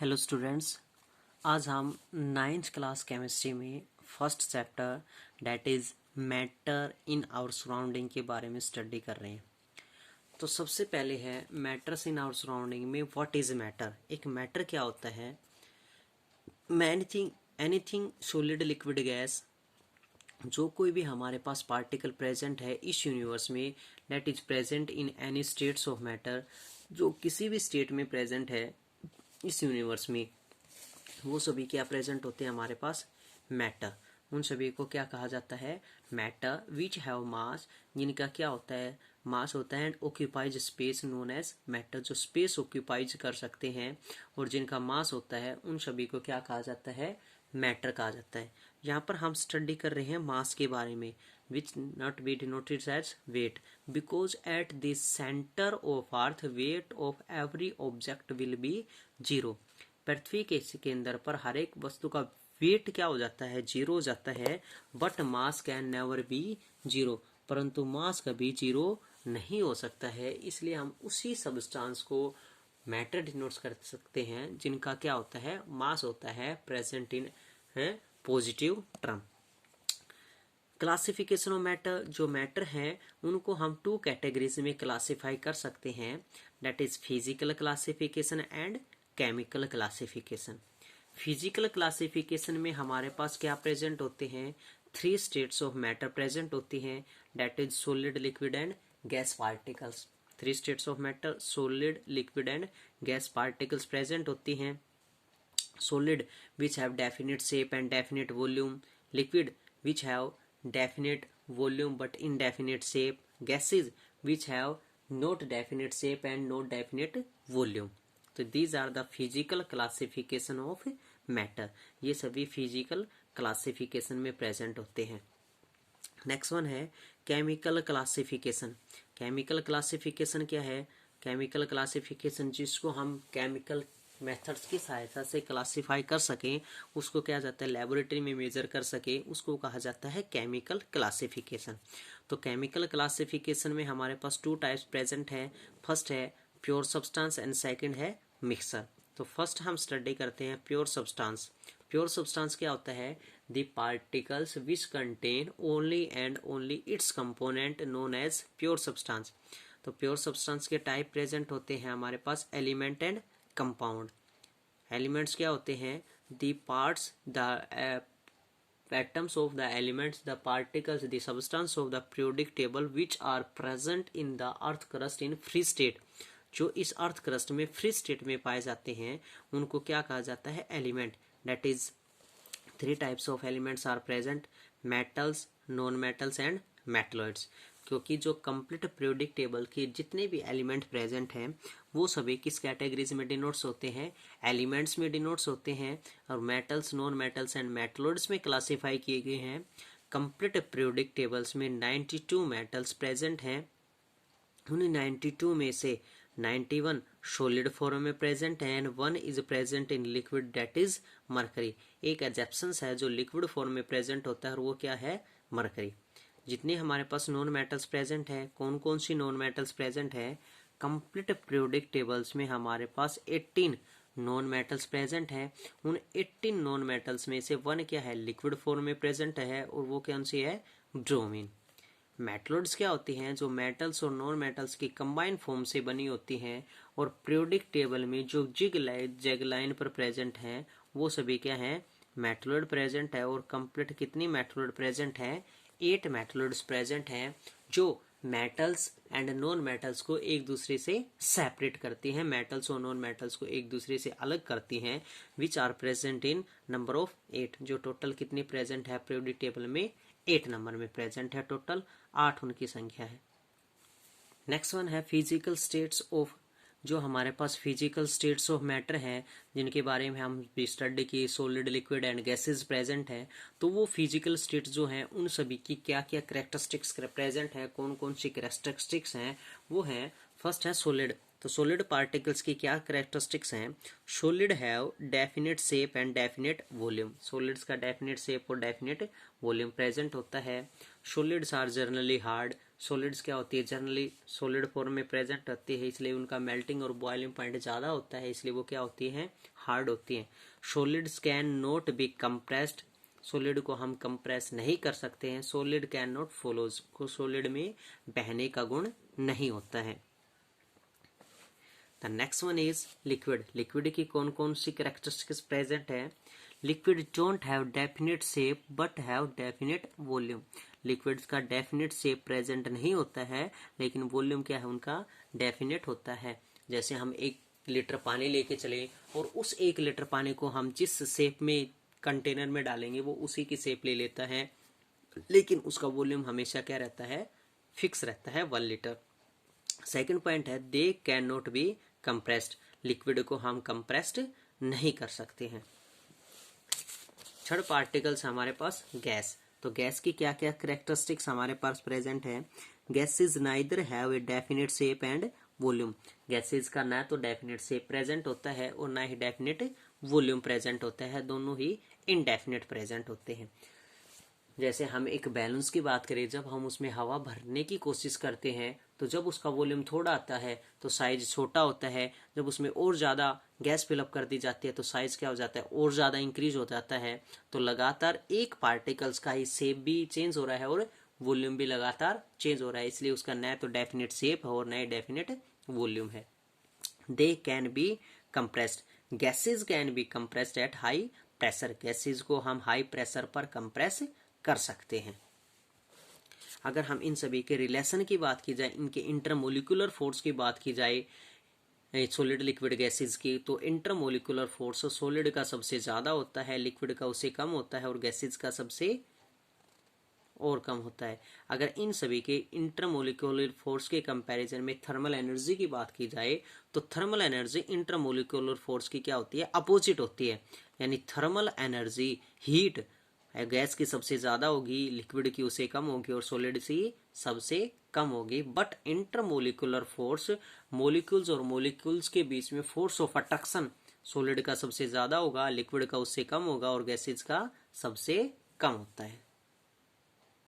Hello students, आज हम ninth class chemistry में first chapter that is matter in our surrounding के बारे में स्टडी कर रहे हैं। तो सबसे पहले है मैटर्स इन आवर सराउंडिंग में व्हाट इज़ मैटर। एक मैटर क्या होता है? एनीथिंग सॉलिड लिक्विड गैस, जो कोई भी हमारे पास पार्टिकल प्रेजेंट है इस यूनिवर्स में that is present in any states of matter, जो किसी भी स्टेट में प्रेजेंट है इस यूनिवर्स में, वो सभी क्या प्रेजेंट होते हैं हमारे पास? मैटर। उन सभी को क्या कहा जाता है? मैटर विच हैव मास, जिनका क्या होता है? मास होता है, and occupies space known as matter, जो स्पेस ऑक्यूपाइज कर सकते हैं और जिनका मास होता है, उन सभी को क्या कहा जाता है? मैटर कहा जाता है। यहाँ पर हम स्टडी कर रहे हैं मास के बारे में, which not be denoted as weight, because at the centre of earth weight of every object will be zero. पृथ्वी के केंद्र पर हर एक वस्तु का वेट क्या हो जाता है? जीरो हो जाता है। But mass can never be zero, परंतु मास कभी जीरो नहीं हो सकता है। इसलिए हम उसी सब्सटेंस को मैटर डिनोट कर सकते हैं जिनका क्या होता है? मास होता है present in positive term. Classification of matter, जो मैटर है उनको हम टू कैटेगरीज में क्लासीफाई कर सकते हैं, that is physical classification and chemical classification. Physical classification में हमारे पास क्या प्रेजेंट होते हैं? Three states of matter present होती हैं, that is solid, liquid and gas particles. Three states of matter solid, liquid and gas particles present होती हैं। Solid which have definite shape and definite volume, liquid which have definite volume but indefinite shape, gases which have not definite shape and not definite volume. तो these are the physical classification of matter. ये सभी physical classification में present होते हैं। Next one है chemical classification. Chemical classification क्या है? Chemical classification जिसको हम केमिकल मेथड्स की सहायता से क्लासिफाई कर सकें, उसको क्या जाता है? लेबोरेटरी में मेजर कर सके, उसको कहा जाता है केमिकल क्लासिफिकेशन। तो केमिकल क्लासिफिकेशन में हमारे पास टू टाइप्स प्रेजेंट है। फर्स्ट है प्योर सब्सटेंस एंड सेकंड है मिक्सर। तो फर्स्ट हम स्टडी करते हैं प्योर सब्सटेंस। प्योर सब्सटेंस क्या होता है? The particles which contain only and only its component known as pure substance. तो प्योर सब्सटेंस के टाइप प्रेजेंट होते हैं हमारे पास एलिमेंट एंड कंपाउंड। एलिमेंट्स क्या होते हैं? The parts, the atoms of the elements, the particles, the substance of the periodic table which are present in the earth crust in free state, जो इस earth crust में free state में पाए जाते हैं, उनको क्या कहा जाता है? Element. That is three types of elements are present, metals, non metals and metalloids. क्योंकि जो कंप्लीट पीरियोडिक टेबल के जितने भी एलिमेंट प्रेजेंट हैं वो सभी किस कैटेगरीज में डिनोट्स होते हैं? एलिमेंट्स में डिनोट्स होते हैं। और metals, non metals and metalloids में क्लासीफाई किए गए हैं। कंप्लीट पीरियोडिक टेबल्स में 92 मेटल्स प्रेजेंट हैं। उन 92 में से 91 सॉलिड फॉर्म में प्रेजेंट है and 1 is present in liquid, that is mercury. एक एग्जेप्शंस है जो लिक्विड फॉर्म में प्रेजेंट होता है और वो क्या है? मरकरी। जितने हमारे पास नॉन मेटल्स प्रेजेंट है, कौन कौन सी नॉन मेटल्स प्रेजेंट है? कंप्लीट पीरियोडिक टेबल्स में हमारे पास 18 नॉन मेटल्स प्रेजेंट है। उन 18 नॉन मेटल्स में से 1 क्या है? लिक्विड फॉर्म में प्रेजेंट है और वो कौन सी है? ब्रोमीन। मेटलॉइड्स क्या होती हैं? जो मेटल्स और नॉन मेटल्स की कंबाइन फॉर्म से बनी होती हैं और पीरियोडिक टेबल में जो जेग लाइन पर प्रेजेंट हैं वो सभी क्या हैं? मेटलॉइड प्रेजेंट है। और कंप्लीट कितनी मेटलॉइड प्रेजेंट है? 8 मेटलॉइड्स प्रेजेंट हैं जो मेटल्स एंड नॉन मेटल्स को एक दूसरे से सेपरेट करती हैं, मेटल्स और नॉन मेटल्स को एक दूसरे से अलग करती हैं, which are present in number of 8। जो टोटल कितनी प्रेजेंट है पीरियोडिक टेबल में? 8 नंबर में प्रेजेंट है। टोटल 8 उनकी संख्या है। नेक्स्ट वन है फिजिकल स्टेट्स ऑफ, जो हमारे पास फिजिकल स्टेट्स ऑफ मैटर है जिनके बारे में हम स्टडी की, solid, liquid and gases present है। तो वो फिजिकल स्टेट्स जो हैं उन सभी की क्या क्या कैरेक्टरिस्टिक्स प्रेजेंट है, कौन कौन सी कैरेक्टरिस्टिक्स हैं वो हैं। फर्स्ट है सॉलिड। तो सॉलिड पार्टिकल्स की क्या कैरेक्टरिस्टिक्स हैं? Solid have definite shape and definite volume. Solids का डेफिनेट शेप और डेफिनेट वॉल्यूम प्रेजेंट होता है। Solids are generally hard, solids क्या होती है, जनरली सॉलिड फॉर्म में प्रेजेंट होती है, इसलिए उनका मेल्टिंग और बॉइलिंग पॉइंट ज़्यादा होता है, इसलिए वो क्या होती है, हार्ड होती है। Solids can not be compressed, solid को हम कंप्रेस नहीं कर सकते हैं। सॉलिड कैन नॉट फ्लोज, को सॉलिड में बहने का गुण नहीं होता है। The next one is liquid. Liquid की कौन कौन सी कैरेक्टरिस्टिक्स प्रेजेंट है? Liquid don't have definite shape but have definite volume. Liquids का डेफिनेट शेप प्रेजेंट नहीं होता है, लेकिन वॉल्यूम क्या है उनका, डेफिनेट होता है। जैसे हम 1 लीटर पानी लेके चले और उस 1 लीटर पानी को हम जिस शेप में कंटेनर में डालेंगे वो उसी की शेप ले लेता है, लेकिन उसका वॉल्यूम हमेशा क्या रहता है, फिक्स रहता है, 1 लीटर। सेकेंड पॉइंट है they can not be compressed, liquid को हम कंप्रेस्ड नहीं कर सकते हैं। थर्ड पार्टिकल्स हमारे पास गैस। तो गैस की क्या क्या करेक्टरिस्टिक्स हमारे पास प्रेजेंट है? Gases neither have a definite shape and volume. Gases का ना तो डेफिनेट शेप प्रेजेंट होता है और ना ही डेफिनेट वॉल्यूम प्रेजेंट होता है, दोनों ही इनडेफिनेट प्रेजेंट होते हैं। जैसे हम एक बैलून्स की बात करें, जब हम उसमें हवा भरने की कोशिश करते हैं तो जब उसका वॉल्यूम थोड़ा आता है तो साइज छोटा होता है, जब उसमें और ज़्यादा गैस फिलअप कर दी जाती है तो साइज क्या हो जाता है, और ज़्यादा इंक्रीज हो जाता है। तो लगातार एक पार्टिकल्स का ही शेप भी चेंज हो रहा है और वॉल्यूम भी लगातार चेंज हो रहा है, इसलिए उसका न तो डेफिनेट शेप है और न ही डेफिनेट वॉल्यूम है। They can be compressed, gases can be compressed at high pressure, gases को हम हाई प्रेशर पर कंप्रेस कर सकते हैं। अगर हम इन सभी के रिलेशन की बात की जाए, इनके इंटरमोलिकुलर फोर्स की बात की जाए सॉलिड लिक्विड गैसेज की, तो इंटरमोलिकुलर फोर्स सॉलिड का सबसे ज्यादा होता है, लिक्विड का उससे कम होता है और गैसेज का सबसे और कम होता है। अगर इन सभी के इंटरमोलिकुलर फोर्स के कंपैरिजन में थर्मल एनर्जी की बात की जाए तो थर्मल एनर्जी इंटरमोलिकुलर फोर्स की क्या होती है, अपोजिट होती है। यानी थर्मल एनर्जी हीट गैस की सबसे ज्यादा होगी, लिक्विड की उससे कम होगी और सॉलिड की सबसे कम होगी। बट इंटरमोलिकुलर फोर्स, मोलिक्यूल्स और मोलिक्यूल्स के बीच में फोर्स ऑफ अट्रैक्शन सॉलिड का सबसे ज्यादा होगा, लिक्विड का उससे कम होगा और गैसेज का सबसे कम होता है।